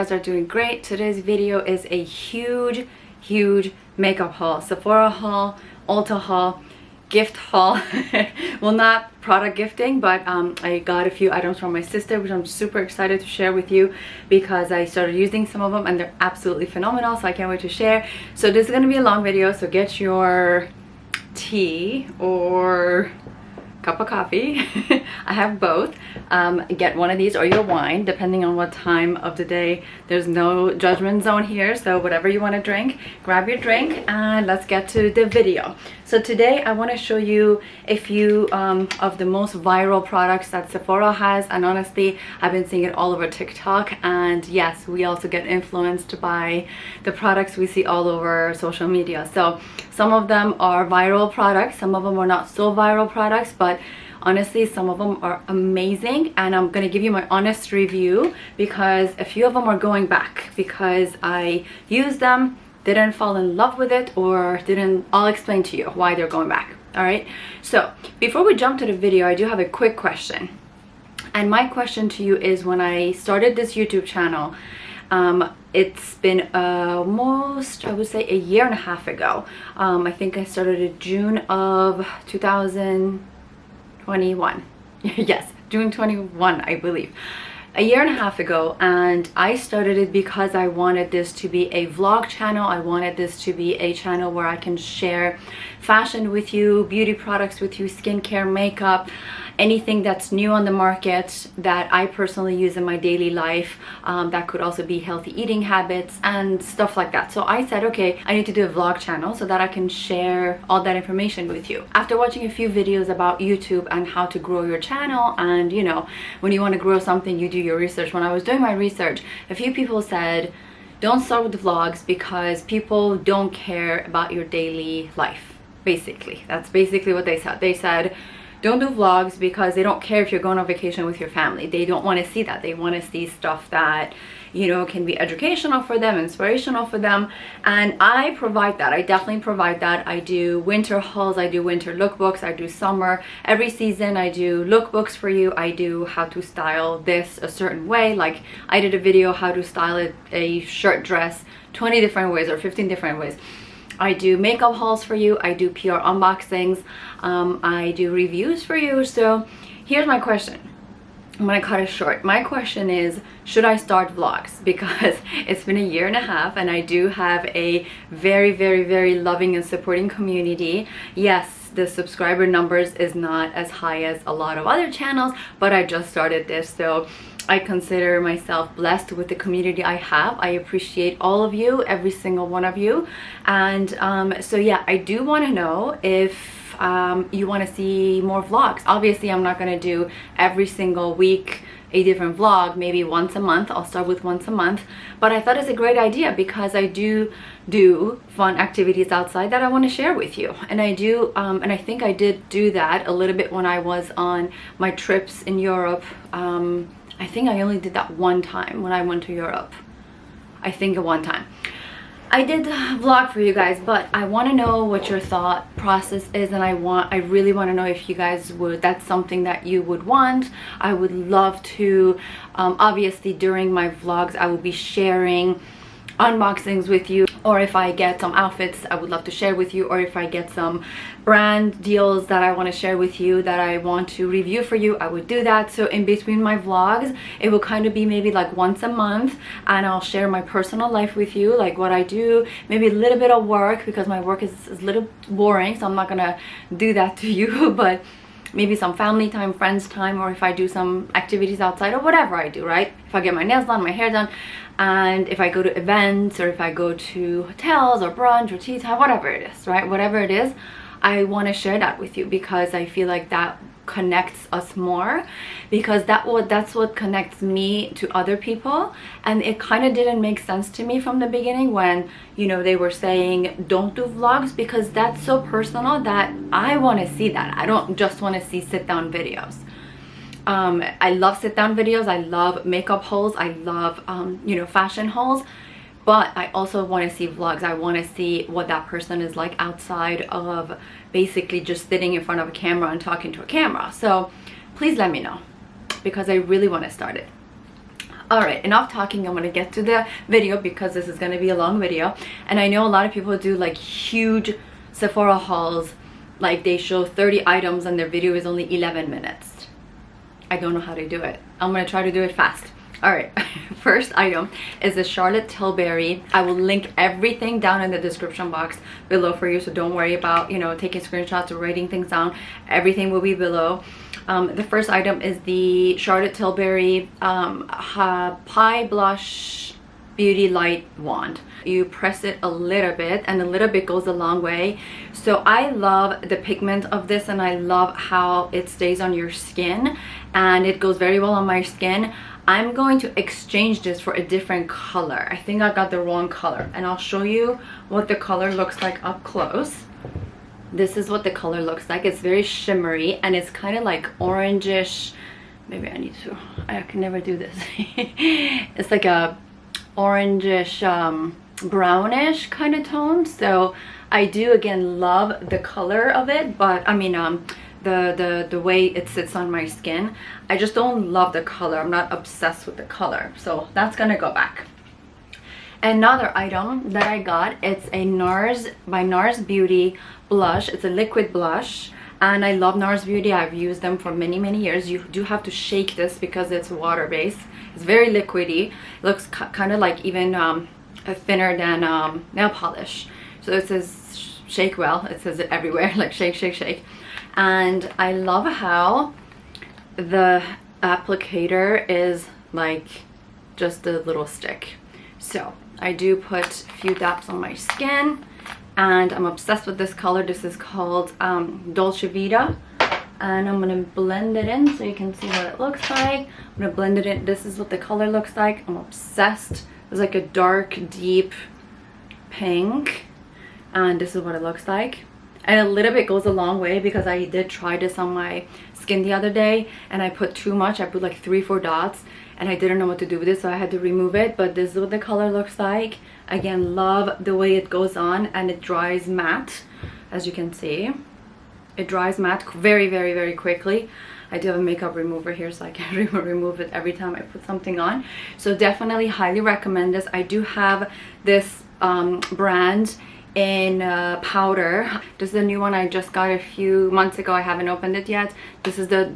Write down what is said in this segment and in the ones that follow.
guys are doing great. Today's video is a huge makeup haul, Sephora haul, Ulta haul, gift haul. Well, not product gifting, but I got a few items from my sister, which I'm super excited to share with you because I started using some of them and they're absolutely phenomenal, so I can't wait to share. So this is going to be a long video, so get your tea or cup of coffee. I have both. Get one of these or your wine, depending on what time of the day. There's no judgment zone here, so whatever you want to drink, grab your drink and let's get to the video. So today I want to show you a few of the most viral products that Sephora has, and honestly I've been seeing it all over TikTok, and yes, we also get influenced by the products we see all over social media. So some of them are viral products, some of them are not so viral products, but honestly some of them are amazing, and I'm gonna give you my honest review because a few of them are going back because I used them, didn't fall in love with it, or didn't. I'll explain to you why they're going back. All right, so before we jump to the video, I do have a quick question, and my question to you is, when I started this YouTube channel, it's been almost, I would say, a year and a half ago. I think I started in June of 2021. Yes, June 21, I believe. A year and a half ago, and I started it because I wanted this to be a vlog channel. I wanted this to be a channel where I can share fashion with you, beauty products with you, skincare, makeup, anything that's new on the market that I personally use in my daily life. That could also be healthy eating habits and stuff like that. So I said, okay, I need to do a vlog channel so that I can share all that information with you. After watching a few videos about YouTube and how to grow your channel, and you know, when you want to grow something, you do your research. When I was doing my research, a few people said, don't start with vlogs because people don't care about your daily life. Basically, that's basically what they said. They said, don't do vlogs because they don't care if you're going on vacation with your family. They don't want to see that. They want to see stuff that, you know, can be educational for them, inspirational for them. And I provide that. I definitely provide that. I do winter hauls, I do winter lookbooks, I do summer. Every season I do lookbooks for you. I do how to style this a certain way. Like I did a video how to style a shirt dress 20 different ways or 15 different ways. I do makeup hauls for you, I do PR unboxings, I do reviews for you. So here's my question. I'm gonna cut it short. My question is, should I start vlogs? Because it's been a year and a half and I do have a very loving and supporting community. Yes, the subscriber numbers is not as high as a lot of other channels, but I just started this, so I consider myself blessed with the community I have. I appreciate all of you, every single one of you. And so yeah, I do want to know if you want to see more vlogs. Obviously, I'm not going to do every single week a different vlog, maybe once a month. I'll start with once a month, but I thought it's a great idea because I do fun activities outside that I want to share with you, and I do and I think I did do that a little bit when I was on my trips in Europe. I think I only did that one time when I went to Europe. I think one time I did vlog for you guys, but I want to know what your thought process is, and I really want to know if you guys would, that's something that you would want. I would love to, obviously during my vlogs I will be sharing unboxings with you, or if I get some outfits I would love to share with you, or if I get some brand deals that I want to share with you that I want to review for you, I would do that. So in between my vlogs it will kind of be maybe like once a month, and I'll share my personal life with you, like what I do, maybe a little bit of work because my work is a little boring, so I'm not gonna do that to you, but maybe some family time, friends time, or if I do some activities outside or whatever I do, right? If I get my nails done, my hair done, and if I go to events, or if I go to hotels or brunch or tea time, whatever it is, right? Whatever it is, I want to share that with you because I feel like that connects us more, because that's what connects me to other people. And it kind of didn't make sense to me from the beginning when, you know, they were saying don't do vlogs, because that's so personal that I want to see that. I don't just want to see sit down videos. I love sit down videos, I love makeup hauls, I love you know, fashion hauls, but I also want to see vlogs. I want to see what that person is like outside of basically just sitting in front of a camera and talking to a camera. So please let me know, because I really want to start it. All right, enough talking. I'm gonna get to the video because this is gonna be a long video, and I know a lot of people do like huge Sephora hauls, like they show 30 items and their video is only 11 minutes. I don't know how to do it. I'm gonna try to do it fast. All right, first item is the Charlotte Tilbury. I will link everything down in the description box below for you, so don't worry about, you know, taking screenshots or writing things down. Everything will be below. The first item is the Charlotte Tilbury Pie Blush Beauty Light Wand. You press it a little bit, and a little bit goes a long way. So I love the pigment of this, and I love how it stays on your skin, and it goes very well on my skin. I'm going to exchange this for a different color. I think I got the wrong color, and I'll show you what the color looks like up close. This is what the color looks like. It's very shimmery, and it's kind of like orangish. Maybe I can never do this. It's like a orangish brownish kind of tone. So I do again love the color of it, but I mean the way it sits on my skin. I just don't love the color. I'm not obsessed with the color, so that's gonna go back. Another item that I got, it's a NARS by NARS Beauty blush. It's a liquid blush, and I love NARS Beauty. I've used them for many years. You do have to shake this because it's water based. It's very liquidy. It looks kind of like even thinner than nail polish. So it says shake well. It says it everywhere, like shake, shake, shake. And I love how the applicator is like just a little stick. So I do put a few dabs on my skin, and I'm obsessed with this color. This is called Dolce Vita, and I'm gonna blend it in so you can see what it looks like. I'm gonna blend it in. This is what the color looks like. I'm obsessed. It's like a dark, deep pink, and this is what it looks like. And a little bit goes a long way because I did try this on my skin the other day, and I put too much. I put like 3-4 dots, and I didn't know what to do with it, so I had to remove it. But this is what the color looks like. Again, love the way it goes on, and it dries matte. As you can see, it dries matte very quickly. I do have a makeup remover here, so I can remove it every time I put something on. So definitely highly recommend this. I do have this brand in powder. This is a new one I just got a few months ago. I haven't opened it yet. This is the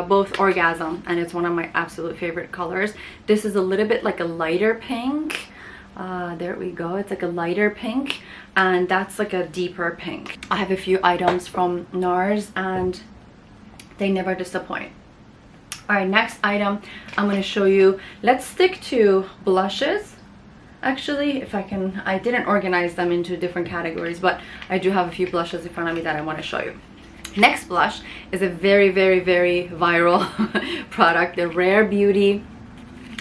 both Orgasm, and it's one of my absolute favorite colors. This is a little bit like a lighter pink. There we go. It's like a lighter pink, and that's like a deeper pink. I have a few items from NARS, and they never disappoint. All right, next item I'm going to show you. Let's stick to blushes. Actually, if I can, I didn't organize them into different categories, but I do have a few blushes in front of me that I want to show you. Next blush is a very viral product, the Rare Beauty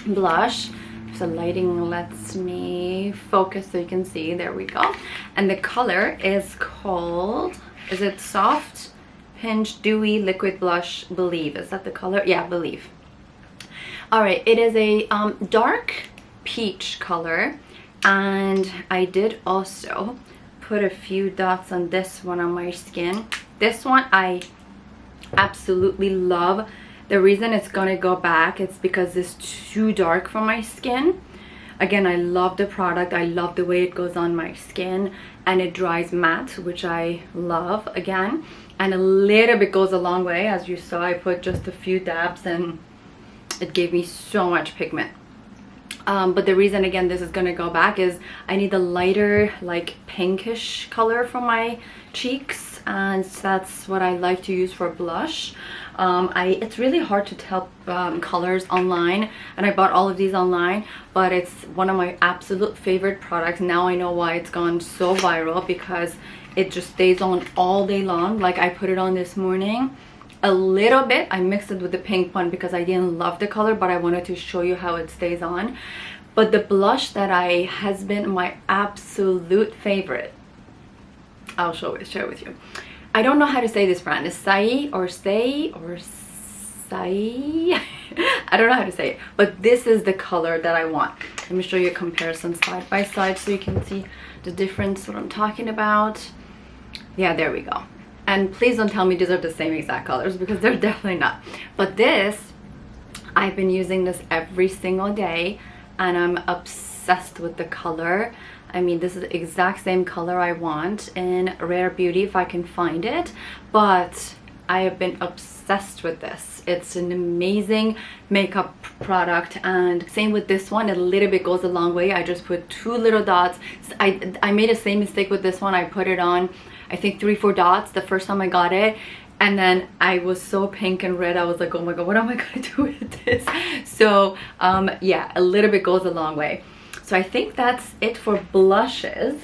blush. So lighting lets me focus so you can see. There we go. And the color is called, is it Soft Pinch Dewy Liquid Blush Believe? Is that the color? Yeah, Believe. All right, it is a dark peach color, and I did also put a few dots on this one on my skin. This one I absolutely love. The reason it's gonna go back, it's because it's too dark for my skin. Again, I love the product. I love the way it goes on my skin, and it dries matte, which I love again, and a little bit goes a long way. As you saw, I put just a few dabs, and it gave me so much pigment. But the reason again this is gonna go back is I need a lighter, like pinkish color for my cheeks, and that's what I like to use for blush. It's really hard to tell colors online, and I bought all of these online, but it's one of my absolute favorite products. Now I know why it's gone so viral, because it just stays on all day long. Like I put it on this morning a little bit. I mixed it with the pink one because I didn't love the color, but I wanted to show you how it stays on. But the blush that has been my absolute favorite, I'll share it with you. I don't know how to say this brand. It's Sai or Sai. I don't know how to say it, but this is the color that I want. Let me show you a comparison side by side so you can see the difference, what I'm talking about. Yeah, there we go. And please don't tell me these are the same exact colors, because they're definitely not. But this, I've been using this every single day and I'm obsessed with the color. I mean, this is the exact same color I want in Rare Beauty if I can find it, but I have been obsessed with this. It's an amazing makeup product, and same with this one. A little bit goes a long way. I just put 2 little dots. I made the same mistake with this one. I put it on, I think 3-4 dots the first time I got it, and then I was so pink and red. I was like, oh my god, what am I gonna do with this? So yeah, a little bit goes a long way. So I think that's it for blushes.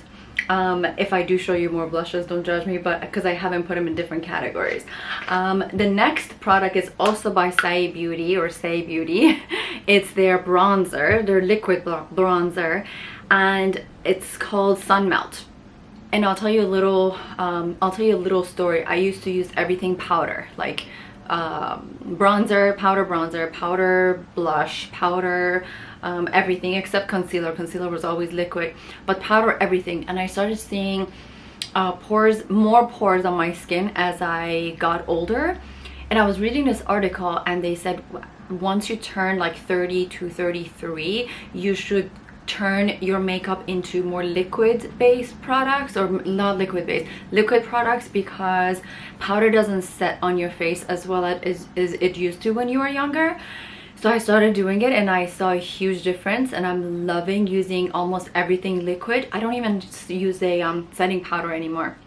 If I do show you more blushes, don't judge me, but because I haven't put them in different categories. The next product is also by Say Beauty or Say Beauty. It's their bronzer, their liquid bronzer, and it's called Sun Melt. And I'll tell you a little story. I used to use everything powder, like bronzer, powder blush, powder, everything except concealer. Concealer was always liquid, but powder everything. And I started seeing more pores on my skin as I got older. And I was reading this article and they said once you turn like 30 to 33, you should turn your makeup into more liquid based products, or not liquid based, liquid products, because powder doesn't set on your face as well as it used to when you were younger. So I started doing it and I saw a huge difference, and I'm loving using almost everything liquid. I don't even use a setting powder anymore.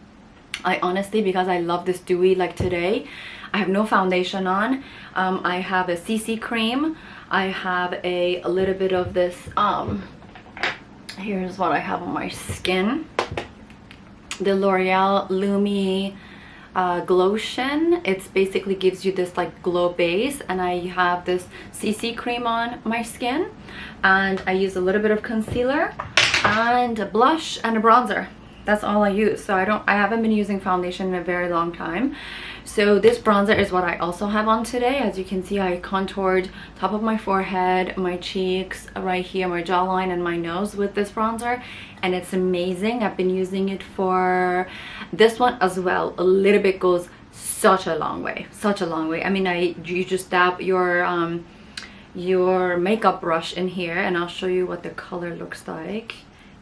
I honestly, because I love this dewy, like today I have no foundation on. I have a CC cream. I have a little bit of this here's what I have on my skin, the L'Oreal Lumi Glotion. It's basically gives you this like glow base, and I have this CC cream on my skin, and I use a little bit of concealer and a blush and a bronzer. That's all I use. So I haven't been using foundation in a very long time. So this bronzer is what I also have on today. As you can see, I contoured top of my forehead, my cheeks, right here, my jawline, and my nose with this bronzer, and it's amazing. I've been using it for this one as well. A little bit goes such a long way, such a long way. I mean, you just dab your makeup brush in here, and I'll show you what the color looks like.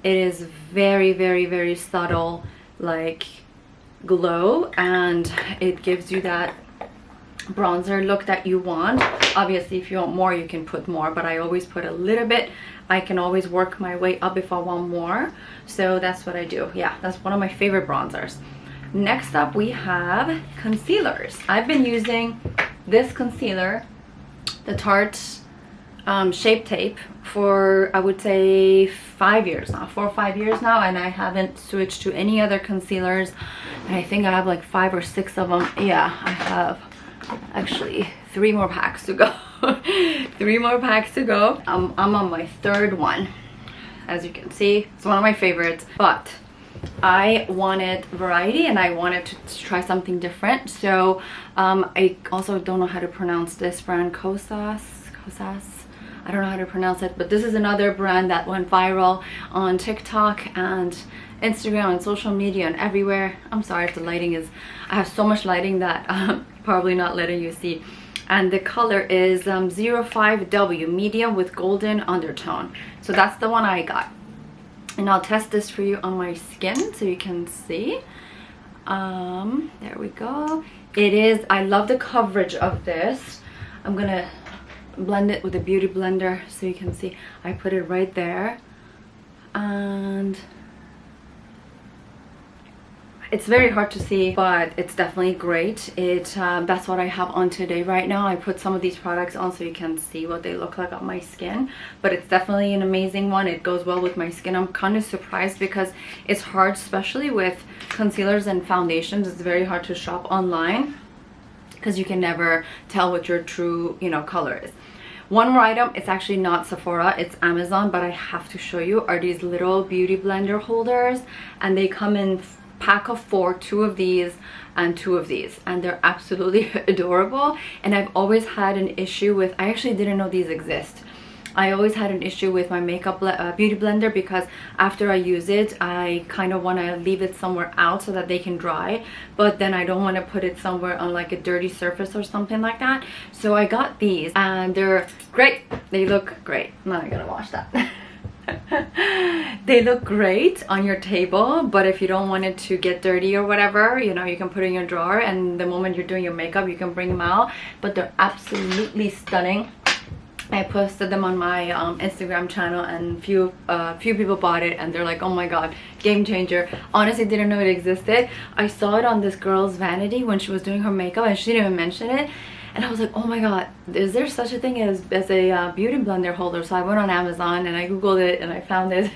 It is very, very, very subtle, like glow, and it gives you that bronzer look that you want. Obviously, if you want more, you can put more, but I always put a little bit. I can always work my way up if I want more, so that's what I do. Yeah, that's one of my favorite bronzers. Next up, we have concealers. I've been using this concealer, the Tarte Shape Tape, for I would say 5 years now, 4 or 5 years now, and I haven't switched to any other concealers. And I think I have like 5 or 6 of them. Yeah, I have actually 3 more packs to go. 3 more packs to go. I'm on my 3rd one. As you can see, it's one of my favorites, but I wanted variety and I wanted to try something different. So I also don't know how to pronounce this brand, Kosas. I don't know how to pronounce it, but this is another brand that went viral on TikTok and Instagram and social media and everywhere. I'm sorry if the lighting is, I have so much lighting that probably not letting you see. And the color is 05W, medium with golden undertone. So that's the one I got. And I'll test this for you on my skin so you can see. There we go. It is, I love the coverage of this. I'm gonna blend it with a beauty blender so you can see. I put it right there, and it's very hard to see, but it's definitely great. That's what I have on today right now. I put some of these products on so you can see what they look like on my skin, but it's definitely an amazing one. It goes well with my skin. I'm kind of surprised because it's hard, especially with concealers and foundations. It's very hard to shop online because you can never tell what your true, color is. One more item, it's actually not Sephora, it's Amazon, but I have to show you, are these little beauty blender holders, and they come in pack of 4, 2 of these and 2 of these, and they're absolutely adorable. And I've always had an issue with, I actually didn't know these exist. I always had an issue with my makeup beauty blender because after I use it, I kind of want to leave it somewhere out so that they can dry, but then I don't want to put it somewhere on like a dirty surface or something like that. So I got these and they're great. They look great. Now I gotta wash that. They look great on your table, but if you don't want it to get dirty or whatever, you know, you can put it in your drawer, and the moment you're doing your makeup you can bring them out. But they're absolutely stunning. I posted them on my Instagram channel, and few people bought it and they're like, oh my god, game changer. Honestly, didn't know it existed. I saw it on this girl's vanity when she was doing her makeup and she didn't even mention it, and I was like, oh my god, is there such a thing as a beauty blender holder? So I went on Amazon and I googled it and I found it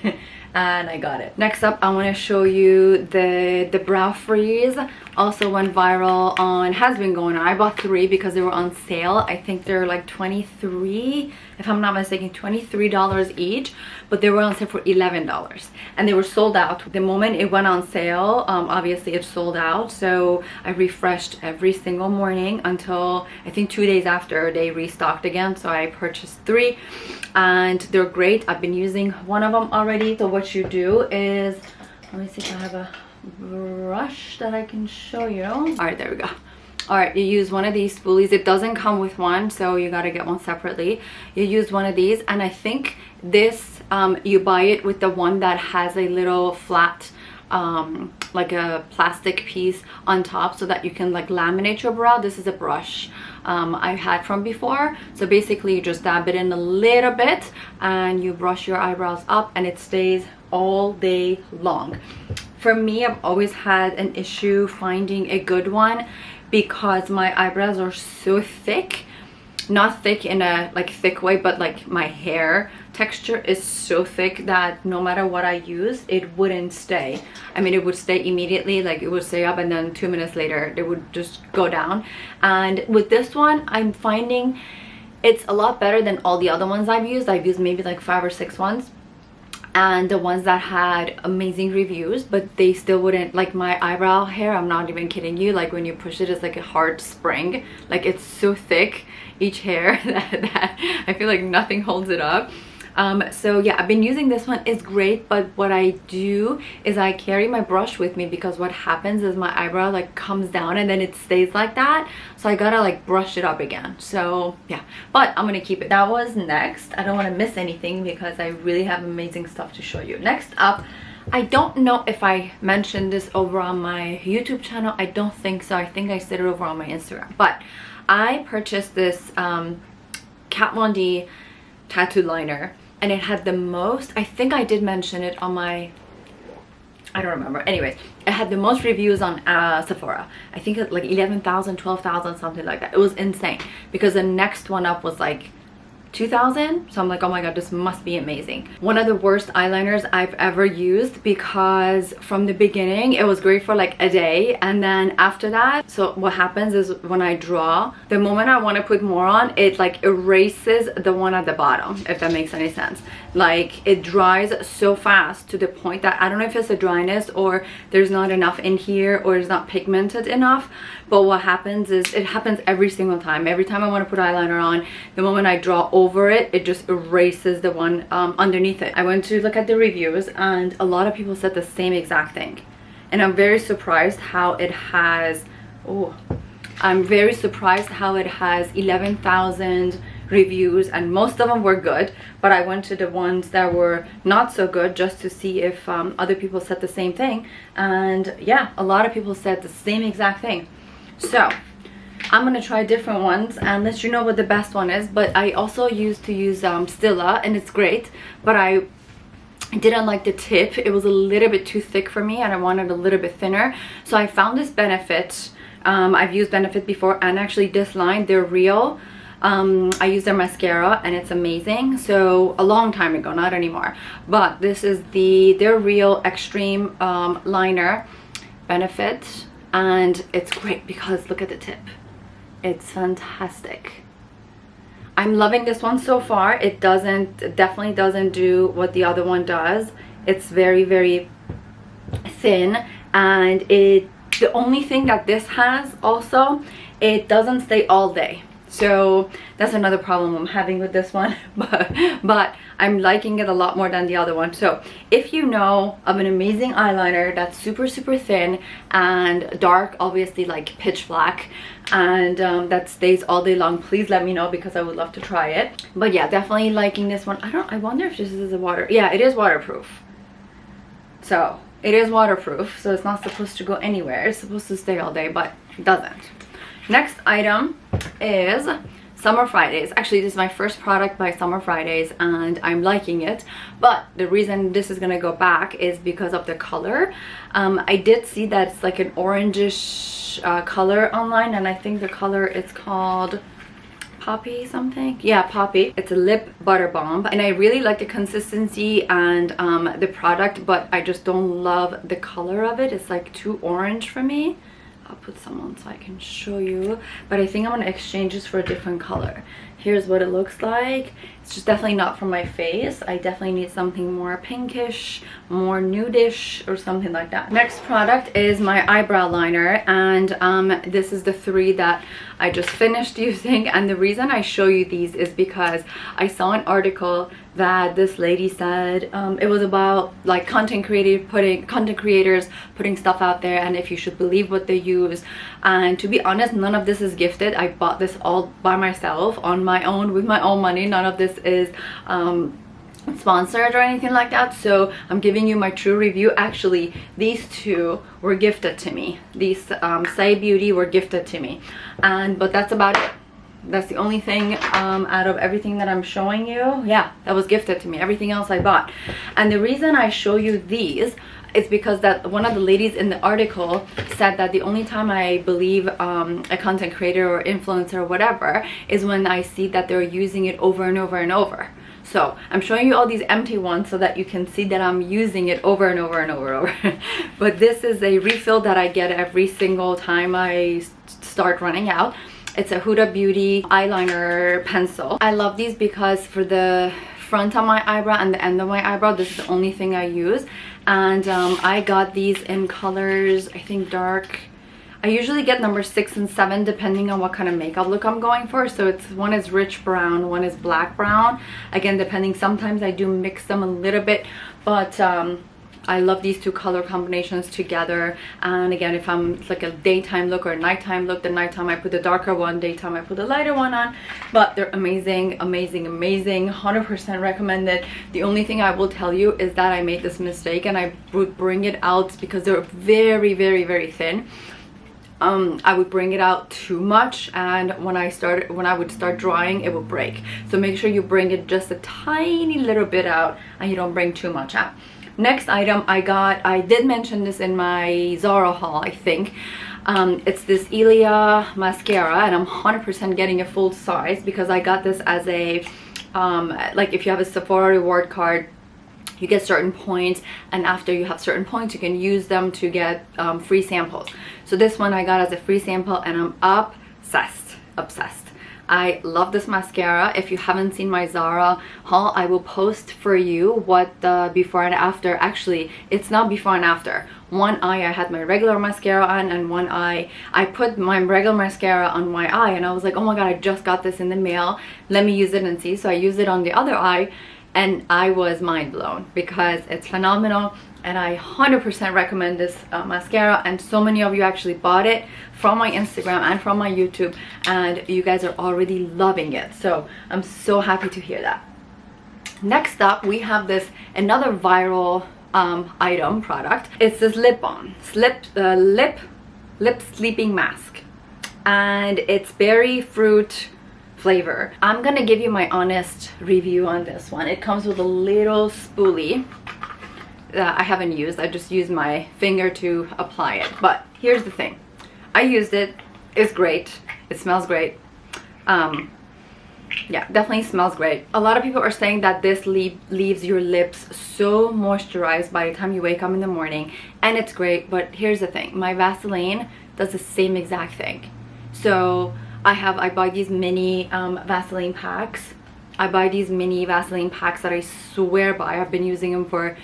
and I got it. Next up, I want to show you the brow freeze. Also went viral on, has been going on. I bought 3 because they were on sale. I think they're like 23, if I'm not mistaken, $23 each, but they were on sale for $11 and they were sold out. The moment it went on sale, obviously it sold out, so I refreshed every single morning until I think 2 days after they restocked again. So I purchased 3 and they're great. I've been using one of them already. So what you do is, let me see if I have a brush that I can show you. All right, there we go. All right, you use one of these spoolies. It doesn't come with one, so you got to get one separately. You use one of these, and I think this you buy it with the one that has a little flat like a plastic piece on top so that you can like laminate your brow. This is a brush I've had from before. So basically you just dab it in a little bit and you brush your eyebrows up and it stays all day long. For me, I've always had an issue finding a good one because my eyebrows are so thick. Not thick in a like thick way, but like my hair texture is so thick that no matter what I use, it wouldn't stay. I mean, it would stay immediately, like it would stay up and then 2 minutes later it would just go down. And with this one, I'm finding it's a lot better than all the other ones I've used. I've used maybe like 5 or 6 ones, and the ones that had amazing reviews, but they still wouldn't, like my eyebrow hair, I'm not even kidding you, like when you push it, it's like a hard spring. Like it's so thick, each hair, that I feel like nothing holds it up. So yeah, I've been using this one. It's great, but what I do is I carry my brush with me because what happens is my eyebrow like comes down and then it stays like that, so I gotta like brush it up again. So yeah, but I'm gonna keep it. That was next. I don't want to miss anything because I really have amazing stuff to show you. Next up, I don't know if I mentioned this over on my YouTube channel. I don't think so. I think I said it over on my Instagram, but I purchased this Kat Von D tattoo liner, and it had the most, I think I did mention it on my, I don't remember. Anyways, it had the most reviews on Sephora. I think it's like 11,000, 12,000, something like that. It was insane because the next one up was like 2,000. So I'm like, oh my god, this must be amazing. One of the worst eyeliners I've ever used because from the beginning it was great for like a day, and then after that, so what happens is when I draw, the moment I want to put more on, it like erases the one at the bottom, if that makes any sense. Like it dries so fast to the point that I don't know if it's a dryness or there's not enough in here or it's not pigmented enough, but what happens is it happens every single time. Every time I want to put eyeliner on, the moment I draw over it, it just erases the one underneath it. I went to look at the reviews and a lot of people said the same exact thing, and I'm very surprised how it has, I'm very surprised how it has 11,000 reviews, and most of them were good, but I went to the ones that were not so good just to see if other people said the same thing, and yeah, a lot of people said the same exact thing. So I'm gonna try different ones and let you know what the best one is. But I also used to use Stila, and it's great, but I didn't like the tip. It was a little bit too thick for me and I wanted a little bit thinner, so I found this Benefit. I've used Benefit before, and actually this line, they're real. I use their mascara and it's amazing. So a long time ago, not anymore, but this is their real extreme liner, Benefit, and it's great because look at the tip. It's fantastic. I'm loving this one so far. It definitely doesn't do what the other one does. It's very, very thin, and the only thing that this has also, it doesn't stay all day. So that's another problem I'm having with this one, but I'm liking it a lot more than the other one. So if you know of an amazing eyeliner that's super thin and dark, obviously like pitch black, and that stays all day long, please let me know, because I would love to try it. But yeah, definitely liking this one. I wonder if this is a water, yeah, it is waterproof. So it is waterproof, so it's not supposed to go anywhere. It's supposed to stay all day, but it doesn't. Next item is Summer Fridays. Actually, this is my first product by Summer Fridays and I'm liking it, but the reason this is gonna go back is because of the color. I did see that it's like an orangish color online, and I think the color is called Poppy something. Yeah, Poppy. It's a lip butter balm, and I really like the consistency and the product, but I just don't love the color of it. It's like too orange for me. I'll put some on so I can show you, but I think I'm gonna exchange this for a different color. Here's what it looks like. It's just definitely not for my face. I definitely need something more pinkish, more nudish, or something like that. Next product is my eyebrow liner, and this is the 3 that I just finished using. And the reason I show you these is because I saw an article that this lady said it was about like content creators putting stuff out there, and if you should believe what they use. And to be honest, none of this is gifted. I bought this all by myself on my own with my own money. None of this is sponsored or anything like that, so I'm giving you my true review. Actually, these 2 were gifted to me. These Say Beauty were gifted to me, but that's about it. That's the only thing out of everything that I'm showing you. Yeah, that was gifted to me. Everything else I bought. And the reason I show you these is because that one of the ladies in the article said that the only time I believe a content creator or influencer or whatever is when I see that they're using it over and over and over. So I'm showing you all these empty ones so that you can see that I'm using it over and over and over. But this is a refill that I get every single time I start running out. It's a Huda Beauty eyeliner pencil. I love these because for the front of my eyebrow and the end of my eyebrow, this is the only thing I use. And I got these in colors, I think dark. I usually get number 6 and 7 depending on what kind of makeup look I'm going for. So it's one is rich brown, one is black brown. Again, depending, sometimes I do mix them a little bit, but I love these 2 color combinations together. And again, if I'm like a daytime look or a nighttime look, the nighttime I put the darker one, daytime I put the lighter one on. But they're amazing, amazing, amazing. 100% recommended. The only thing I will tell you is that I made this mistake, and I would bring it out because they're very thin. I would bring it out too much, and when I would start drying, it would break. So make sure you bring it just a tiny little bit out and you don't bring too much out. Next item I got, I did mention this in my Zara haul, I think. It's this Ilya Mascara, and I'm 100% getting a full size because I got this as a, like if you have a Sephora reward card, you get certain points, and after you have certain points you can use them to get free samples. So this one I got as a free sample, and I'm obsessed. I love this mascara. If you haven't seen my Zara haul, I will post for you what the before and after. Actually, it's not before and after. One eye I had my regular mascara on, and one eye I put my regular mascara on my eye, and I was like, oh my god, I just got this in the mail, let me use it and see. So I used it on the other eye, and I was mind blown because it's phenomenal, and I 100% recommend this mascara. And so many of you actually bought it from my Instagram and from my YouTube, and you guys are already loving it, so I'm so happy to hear that. Next up, we have this another viral item product. It's this lip balm, lip sleeping mask, and it's berry fruit flavor. I'm gonna give you my honest review on this one. It comes with a little spoolie that I haven't used. I just used my finger to apply it. But here's the thing, I used it, it's great, it smells great. Yeah, definitely smells great. A lot of people are saying that this leaves your lips so moisturized by the time you wake up in the morning, and it's great. But here's the thing, my Vaseline does the same exact thing. So I buy these mini Vaseline packs. I buy these mini Vaseline packs that I swear by, I've been using them for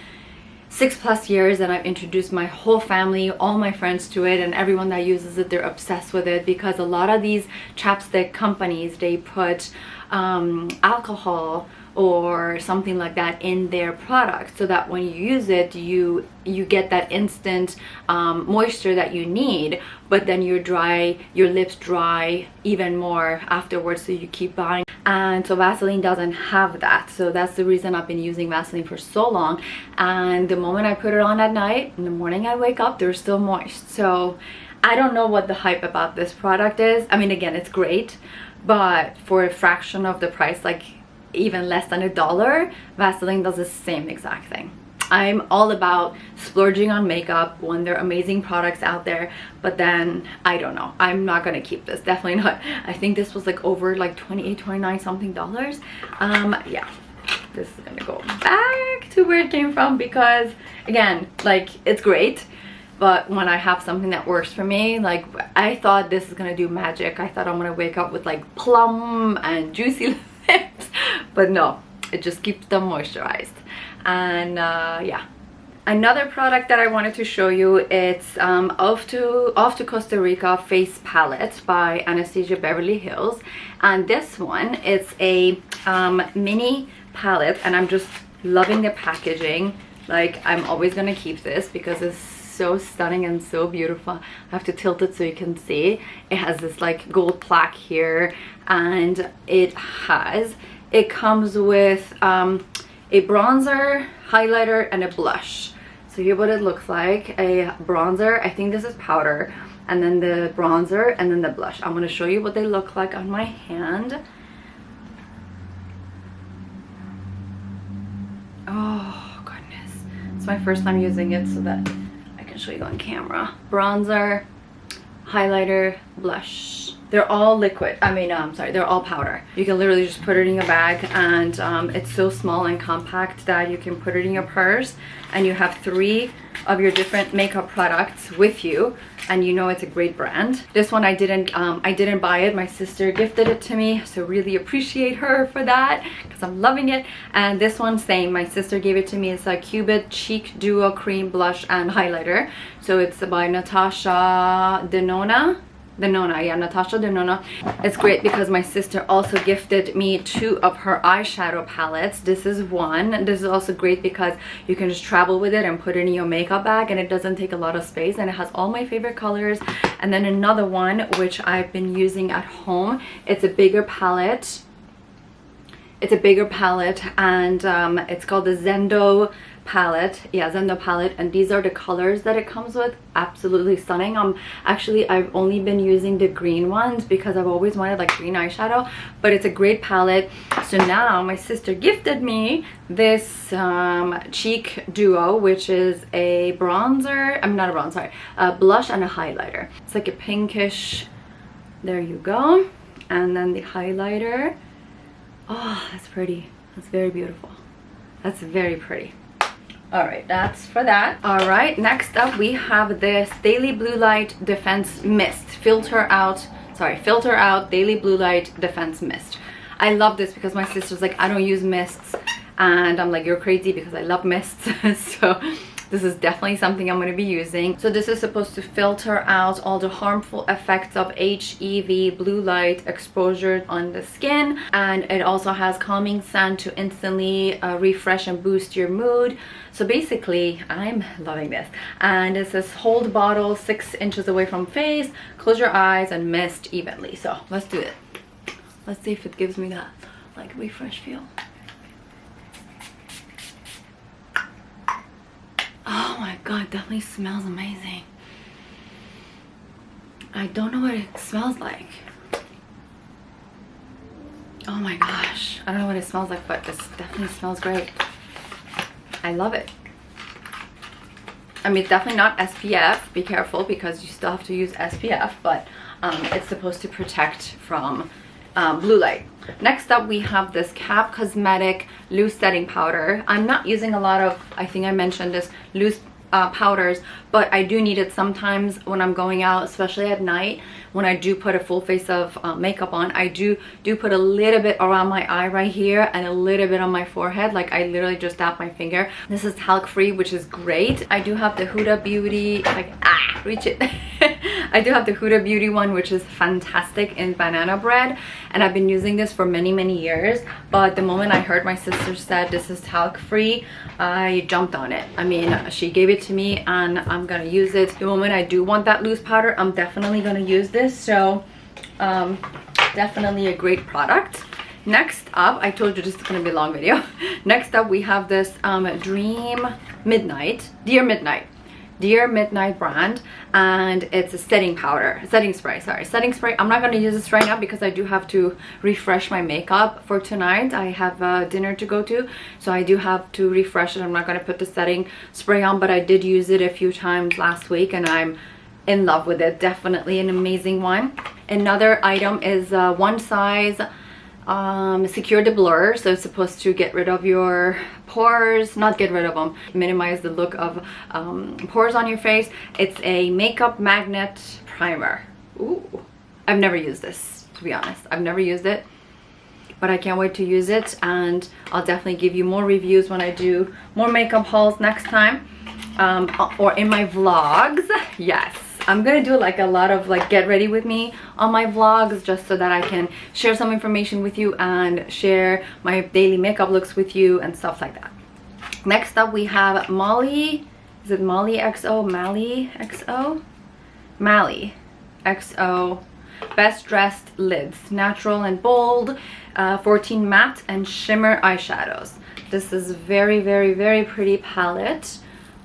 6+ years, and I've introduced my whole family, all my friends to it, and everyone that uses it, they're obsessed with it, because a lot of these chapstick companies, they put alcohol or something like that in their product, so that when you use it, you get that instant moisture that you need, but then your lips dry even more afterwards, so you keep buying. And so Vaseline doesn't have that, so that's the reason I've been using Vaseline for so long. And the moment I put it on at night, in the morning I wake up, they're still moist. So I don't know what the hype about this product is. I mean, again, it's great, but for a fraction of the price, like even less than $1, Vaseline does the same exact thing. I'm all about splurging on makeup when there are amazing products out there, but then I don't know, I'm not gonna keep this, definitely not. I think this was like over like 28, 29 something dollars. Yeah, this is gonna go back to where it came from, because again, like, it's great, but when I have something that works for me, like, I thought this is gonna do magic. I thought I'm gonna wake up with like plum and juicy lips, but no, it just keeps them moisturized. And yeah, another product that I wanted to show you, it's off to Costa Rica face palette by Anastasia Beverly Hills. And this one, it's a mini palette, and I'm just loving the packaging. Like, I'm always gonna keep this because it's so stunning and so beautiful. I have to tilt it so you can see. It has this like gold plaque here, and it comes with a bronzer, highlighter, and a blush. So here's what it looks like. A bronzer, I think this is powder, and then the bronzer, and then the blush. I'm going to show you what they look like on my hand. Oh goodness, it's my first time using it, so that I can show you on camera. Bronzer, highlighter, blush. They're all liquid. I mean, I'm sorry, they're all powder. You can literally just put it in your bag, and it's so small and compact that you can put it in your purse, and you have 3 of your different makeup products with you, and you know it's a great brand. This one I didn't buy it. My sister gifted it to me, so really appreciate her for that, because I'm loving it. And this one, same, my sister gave it to me. It's a Cupid Cheek Duo Cream Blush and Highlighter. So it's by Natasha Denona. Natasha Denona. It's great because my sister also gifted me 2 of her eyeshadow palettes. This is one. This is also great because you can just travel with it and put it in your makeup bag, and it doesn't take a lot of space, and it has all my favorite colors. And then another one, which I've been using at home, it's a bigger palette. It's a bigger palette, and it's called the Zendo palette. Yeah, Zendo palette, and these are the colors that it comes with. Absolutely stunning. I've only been using the green ones because I've always wanted like green eyeshadow, but it's a great palette. So now my sister gifted me this cheek duo, which is a bronzer, not a bronzer, sorry, a blush and a highlighter. It's like a pinkish, there you go. And then the highlighter, oh, that's pretty. That's very beautiful. That's very pretty. All right, that's for that. All right, next up we have this Daily Blue Light Defense Mist. Filter out Daily Blue Light Defense Mist. I love this because my sister's like, I don't use mists, and I'm like, you're crazy, because I love mists. So this is definitely something I'm going to be using. So this is supposed to filter out all the harmful effects of HEV blue light exposure on the skin, and it also has calming scent to instantly refresh and boost your mood. So basically, I'm loving this. And it says hold bottle 6 inches away from face, close your eyes, and mist evenly. So let's do it. Let's see if it gives me that like refresh feel. Oh my god, definitely smells amazing. I don't know what it smells like. Oh my gosh, I don't know what it smells like, but this definitely smells great. I love it. I mean, definitely not SPF. Be careful, because you still have to use SPF, but it's supposed to protect from blue light. Next up, we have this Cap Cosmetic loose setting powder. I'm not using a lot of, I think I mentioned this, loose powders, but I do need it sometimes when I'm going out, especially at night when I do put a full face of makeup on, I do put a little bit around my eye right here and a little bit on my forehead. Like I literally just tap my finger. This is talc free, which is great. I do have the Huda Beauty, like reach it. I do have the Huda Beauty one, which is fantastic in banana bread, and I've been using this for many years. But the moment I heard my sister said this is talc free, I jumped on it. I mean, she gave it to me and I'm gonna use it. The moment I do want that loose powder, I'm definitely gonna use this. So definitely a great product. Next up, I told you this is gonna be a long video. Next up, we have this Dear Midnight brand, and it's a setting spray. I'm not going to use this right now because I do have to refresh my makeup for tonight. I have a dinner to go to, so I do have to refresh it. I'm not going to put the setting spray on, but I did use it a few times last week and I'm in love with it. Definitely an amazing one. Another item is one size secure the blur, so it's supposed to get rid of your pores, not get rid of them, minimize the look of pores on your face. It's a makeup magnet primer. Ooh, I've never used this, to be honest. I've never used it, but I can't wait to use it, and I'll definitely give you more reviews when I do more makeup hauls next time, or in my vlogs. Yes, I'm gonna do like a lot of like get ready with me on my vlogs, just so that I can share some information with you and share my daily makeup looks with you and stuff like that. Next up, we have Mally XO Best Dressed Lids, natural and bold, 14 matte and shimmer eyeshadows. This is very pretty palette,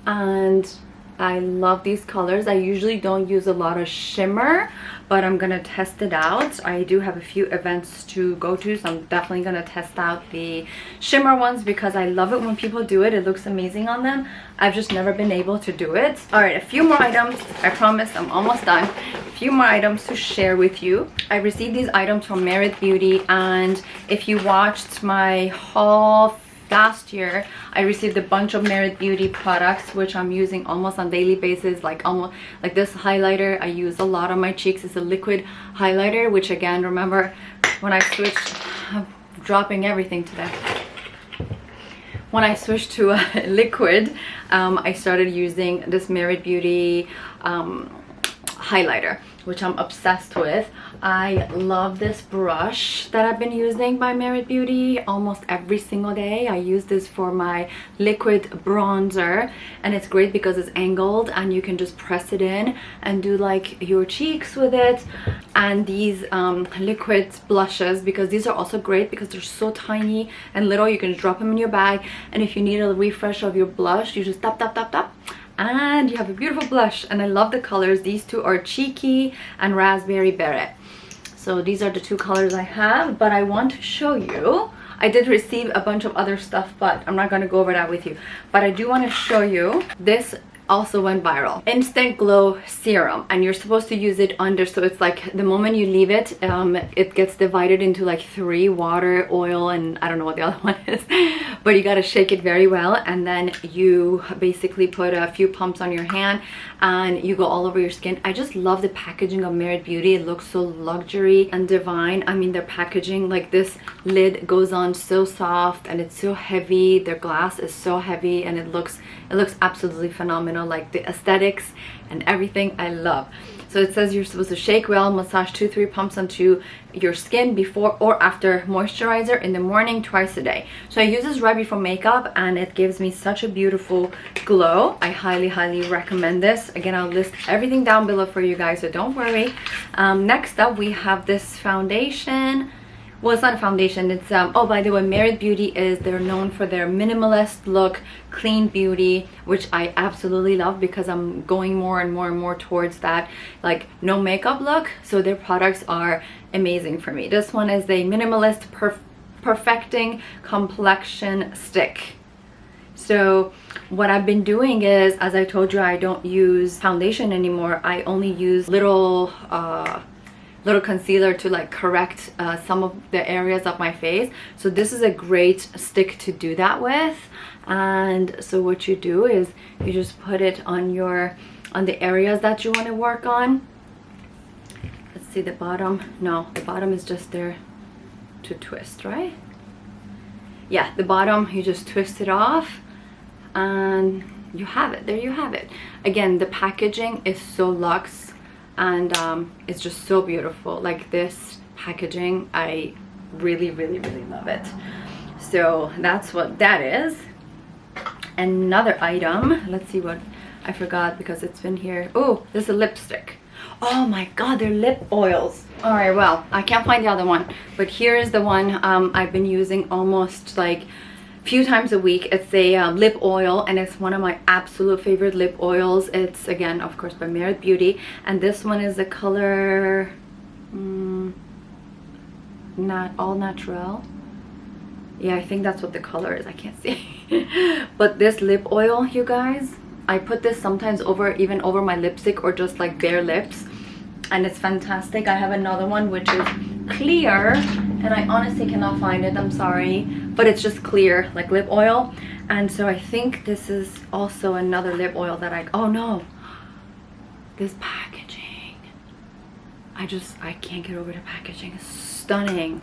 and I love these colors. I usually don't use a lot of shimmer, but I'm gonna test it out. I do have a few events to go to, so I'm definitely gonna test out the shimmer ones because I love it when people do it. It looks amazing on them. I've just never been able to do it. All right, a few more items. I promise I'm almost done. A few more items to share with you. I received these items from Merit Beauty, and if you watched my haul last year, I received a bunch of Merit Beauty products, which I'm using almost on daily basis. Like this highlighter I use a lot on my cheeks. It's a liquid highlighter, which again, remember when I switched, I'm dropping everything today. When I switched to a liquid, I started using this Merit Beauty highlighter, which I'm obsessed with. I love this brush that I've been using by Merit Beauty almost every single day. I use this for my liquid bronzer, and it's great because it's angled and you can just press it in and do like your cheeks with it. And these liquid blushes, because these are also great because they're so tiny and little, you can just drop them in your bag, and if you need a refresh of your blush, you just tap and you have a beautiful blush. And I love the colors. These two are Cheeky and Raspberry Beret. So these are the two colors I have, but I want to show you. I did receive a bunch of other stuff, but I'm not going to go over that with you. But I do want to show you this. Also went viral. Instant Glow Serum, and you're supposed to use it under, so it's like the moment you leave it, it gets divided into like 3: water, oil, and I don't know what the other one is, but you got to shake it very well, and then you basically put a few pumps on your hand and you go all over your skin. I just love the packaging of Merit Beauty. It looks so luxury and divine. I mean, their packaging, like this lid goes on so soft and it's so heavy. Their glass is so heavy and it looks absolutely phenomenal. Like the aesthetics and everything, I love. So it says you're supposed to shake well, massage 2-3 pumps onto your skin before or after moisturizer in the morning, twice a day. So I use this right before makeup and it gives me such a beautiful glow. I highly recommend this. Again, I'll list everything down below for you guys, so don't worry. Next up, we have this foundation. Well, it's not a foundation, it's oh, by the way, Merit Beauty they're known for their minimalist look, clean beauty, which I absolutely love because I'm going more and more towards that like no makeup look. So their products are amazing for me. This one is a minimalist perfecting complexion stick. So what I've been doing is, as I told you, I don't use foundation anymore. I only use little concealer to like correct some of the areas of my face. So this is a great stick to do that with. And so what you do is you just put it on the areas that you want to work on. see the bottom. No, the bottom is just there to twist, right? Yeah, the bottom, you just twist it off and you have it. There you have it. Again, the packaging is so luxe and it's just so beautiful. Like this packaging, I really love it. So that's what that is. Another item, let's see what I forgot because it's been here. Oh, there's a lipstick. Oh my god, they're lip oils. All right, well, I can't find the other one, but here is the one I've been using almost like a few times a week. It's a lip oil, and it's one of my absolute favorite lip oils. It's, again, of course, by Merit Beauty, and this one is the color not all natural. Yeah, I think that's what the color is. I can't see. But this lip oil, you guys, I put this sometimes even over my lipstick or just like bare lips, and it's fantastic. I have another one which is clear, and I honestly cannot find it, I'm sorry, but it's just clear like lip oil. And so I think this is also another lip oil that oh no, this packaging, I can't get over the packaging. It's stunning.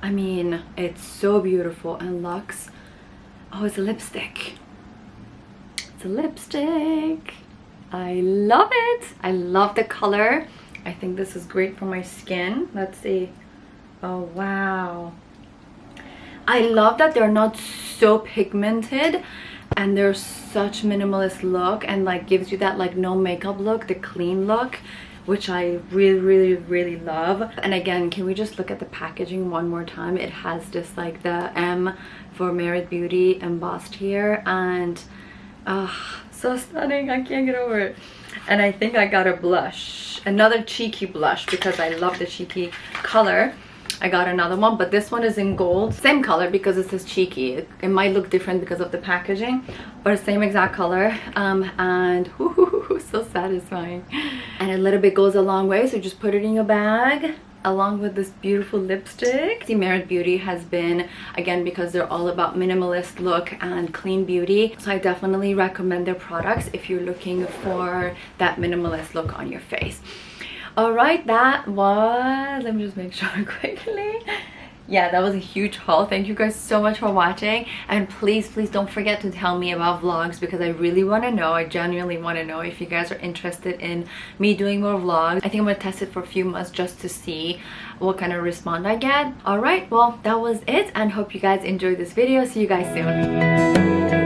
I mean, it's so beautiful and luxe. Oh, it's a lipstick. It's a lipstick. I love it. I love the color. I think this is great for my skin. Let's see. Oh, wow. I love that they're not so pigmented and they're such minimalist look, and like gives you that like no makeup look, the clean look, which I really love. And again, can we just look at the packaging one more time? It has this like the M for Merit Beauty embossed here, and so stunning. I can't get over it. And I think I got a blush, another cheeky blush, because I love the cheeky color. I got another one, but this one is in gold, same color because it says cheeky. It might look different because of the packaging, but same exact color. And so satisfying, and a little bit goes a long way, so you just put it in your bag along with this beautiful lipstick. See, Merit Beauty has been, again, because they're all about minimalist look and clean beauty, so I definitely recommend their products if you're looking for that minimalist look on your face. All right, that was, let me just make sure quickly. Yeah, that was a huge haul. Thank you guys so much for watching, and please don't forget to tell me about vlogs, because I really want to know. I genuinely want to know if you guys are interested in me doing more vlogs. I think I'm gonna test it for a few months just to see what kind of response I get. All right, well, that was it, and hope you guys enjoyed this video. See you guys soon.